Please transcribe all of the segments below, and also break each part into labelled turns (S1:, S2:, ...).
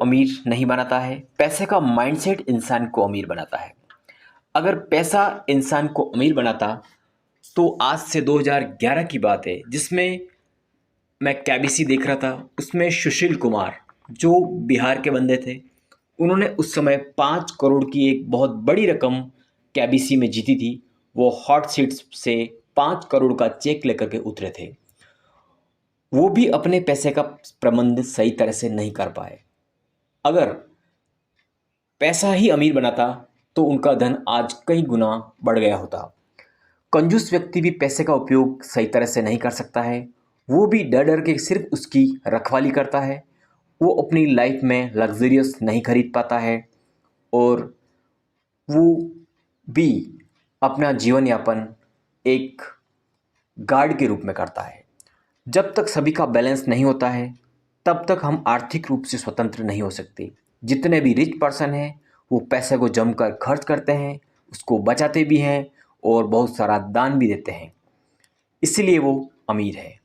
S1: अमीर नहीं बनाता है, पैसे का माइंडसेट इंसान को अमीर बनाता है। अगर पैसा इंसान को अमीर बनाता तो आज से 2011 की बात है, जिसमें मैं केबीसी देख रहा था। उसमें सुशील कुमार जो बिहार के बंदे थे, उन्होंने उस समय 5 करोड़ की एक बहुत बड़ी रकम केबीसी में जीती थी। वो हॉट सीट्स से 5 करोड़ का चेक लेकर के उतरे थे। वो भी अपने पैसे का प्रबंध सही तरह से नहीं कर पाए। अगर पैसा ही अमीर बनाता तो उनका धन आज कई गुना बढ़ गया होता। कंजूस व्यक्ति भी पैसे का उपयोग सही तरह से नहीं कर सकता है। वो भी डर डर के सिर्फ उसकी रखवाली करता है। वो अपनी लाइफ में लग्जरियस नहीं खरीद पाता है और वो भी अपना जीवन यापन एक गार्ड के रूप में करता है। जब तक सभी का बैलेंस नहीं होता है तब तक हम आर्थिक रूप से स्वतंत्र नहीं हो सकते। जितने भी रिच पर्सन हैं वो पैसे को जमकर खर्च करते हैं, उसको बचाते भी हैं और बहुत सारा दान भी देते हैं, इसलिए वो अमीर है।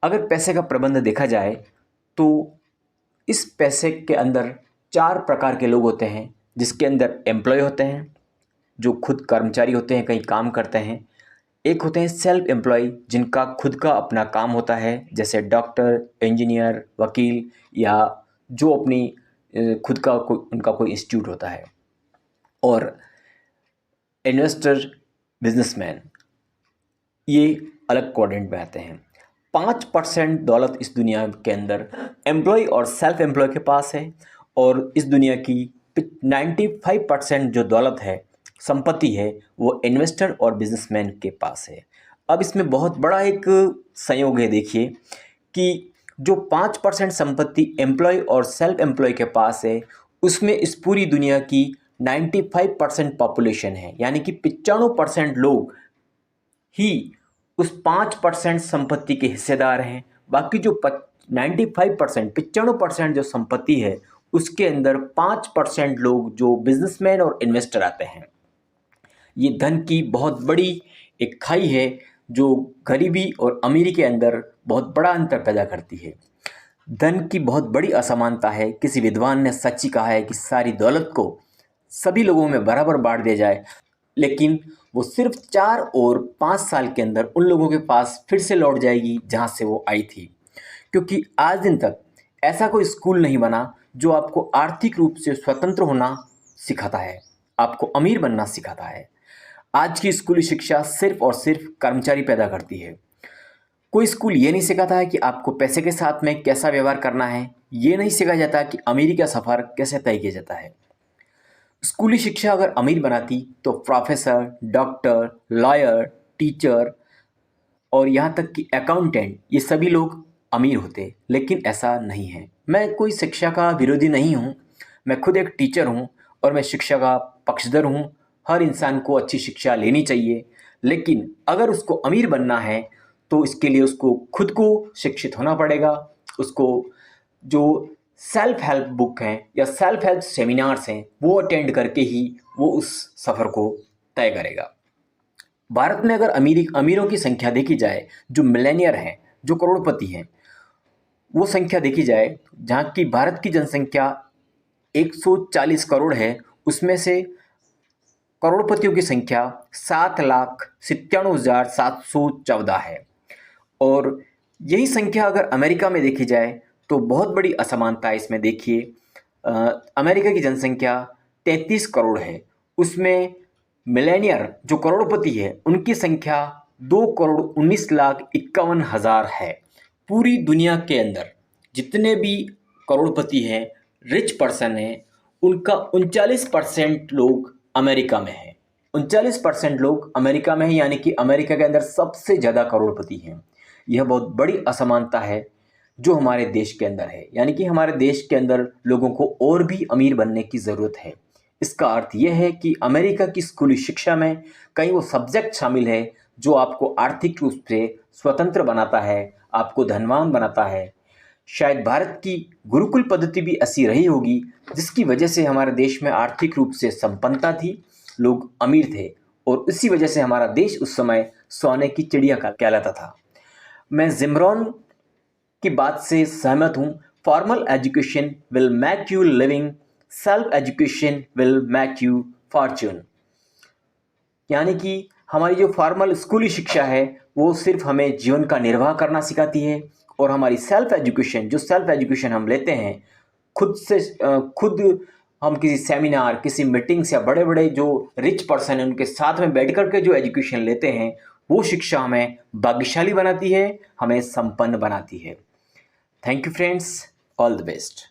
S1: अगर पैसे का प्रबंध देखा जाए तो इस पैसे के अंदर 4 प्रकार के लोग होते हैं, जिसके अंदर एम्प्लॉय होते हैं जो खुद कर्मचारी होते हैं, कहीं काम करते हैं। एक होते हैं सेल्फ एम्प्लॉय जिनका खुद का अपना काम होता है, जैसे डॉक्टर, इंजीनियर, वकील या जो अपनी खुद का उनका कोई इंस्टीट्यूट होता है। और इन्वेस्टर, बिजनेसमैन, ये अलग क्वाड्रेंट में आते हैं। 5% दौलत इस दुनिया के अंदर एम्प्लॉय और सेल्फ एम्प्लॉय के पास है और इस दुनिया की 95% जो दौलत है, संपत्ति है, वो इन्वेस्टर और बिजनेसमैन के पास है। अब इसमें बहुत बड़ा एक संयोग है। देखिए कि जो 5% संपत्ति एम्प्लॉय और सेल्फ एम्प्लॉय के पास है, उसमें इस पूरी दुनिया की 95% पॉपुलेशन है, यानी कि 95% लोग ही उस 5% संपत्ति के हिस्सेदार हैं। बाकी जो 95% जो संपत्ति है उसके अंदर 5% लोग जो बिजनेसमैन और इन्वेस्टर आते हैं। ये धन की बहुत बड़ी एक खाई है जो गरीबी और अमीरी के अंदर बहुत बड़ा अंतर पैदा करती है। धन की बहुत बड़ी असमानता है। किसी विद्वान ने सच ही कहा है कि सारी दौलत को सभी लोगों में बराबर बांट दिया जाए, लेकिन वो सिर्फ 4 और 5 साल के अंदर उन लोगों के पास फिर से लौट जाएगी जहाँ से वो आई थी। क्योंकि आज दिन तक ऐसा कोई स्कूल नहीं बना जो आपको आर्थिक रूप से स्वतंत्र होना सिखाता है, आपको अमीर बनना सिखाता है। आज की स्कूली शिक्षा सिर्फ और सिर्फ कर्मचारी पैदा करती है। कोई स्कूल ये नहीं सिखाता है कि आपको पैसे के साथ में कैसा व्यवहार करना है। ये नहीं सिखाया जाता कि अमीरी का सफ़र कैसे तय किया जाता है। स्कूली शिक्षा अगर अमीर बनाती तो प्रोफेसर, डॉक्टर, लॉयर, टीचर और यहाँ तक कि अकाउंटेंट, ये सभी लोग अमीर होते, लेकिन ऐसा नहीं है। मैं कोई शिक्षा का विरोधी नहीं हूँ, मैं खुद एक टीचर हूँ और मैं शिक्षा का पक्षधर हूँ। हर इंसान को अच्छी शिक्षा लेनी चाहिए, लेकिन अगर उसको अमीर बनना है तो इसके लिए उसको खुद को शिक्षित होना पड़ेगा। उसको जो सेल्फ हेल्प बुक हैं या सेल्फ हेल्प सेमिनार्स हैं वो अटेंड करके ही वो उस सफ़र को तय करेगा। भारत में अगर अमीरों की संख्या देखी जाए, जो मिलेनियर हैं, जो करोड़पति हैं, वो संख्या देखी जाए, जहाँ की भारत की जनसंख्या 140 करोड़ है, उसमें से करोड़पतियों की संख्या 7,97,714 है। और यही संख्या अगर अमेरिका में देखी जाए तो बहुत बड़ी असमानता है इसमें। देखिए अमेरिका की जनसंख्या 33 करोड़ है, उसमें मिलेनियर जो करोड़पति है उनकी संख्या 2,19,51,000 है। पूरी दुनिया के अंदर जितने भी करोड़पति हैं, रिच पर्सन हैं, उनका 39% लोग अमेरिका में हैं। 39% लोग अमेरिका में हैं, यानी कि अमेरिका के अंदर सबसे ज़्यादा करोड़पति हैं। यह बहुत बड़ी असमानता है जो हमारे देश के अंदर है, यानी कि हमारे देश के अंदर लोगों को और भी अमीर बनने की ज़रूरत है। इसका अर्थ यह है कि अमेरिका की स्कूली शिक्षा में कई वो सब्जेक्ट शामिल है जो आपको आर्थिक रूप से स्वतंत्र बनाता है, आपको धनवान बनाता है। शायद भारत की गुरुकुल पद्धति भी ऐसी रही होगी जिसकी वजह से हमारे देश में आर्थिक रूप से संपन्नता थी, लोग अमीर थे और इसी वजह से हमारा देश उस समय सोने की चिड़िया का कहलाता था। मैं जिमरॉन की बात से सहमत हूँ। Formal education will make you living, self education will make you Fortune. यानी कि हमारी जो फॉर्मल स्कूली शिक्षा है वो सिर्फ हमें जीवन का निर्वाह करना सिखाती है, और हमारी सेल्फ एजुकेशन, जो सेल्फ एजुकेशन हम लेते हैं खुद हम किसी सेमिनार, किसी मीटिंग्स या बड़े बड़े जो रिच पर्सन हैं उनके साथ में बैठ कर के जो एजुकेशन लेते हैं, वो शिक्षा हमें भाग्यशाली बनाती है, हमें संपन्न बनाती है। Thank you friends, all the best.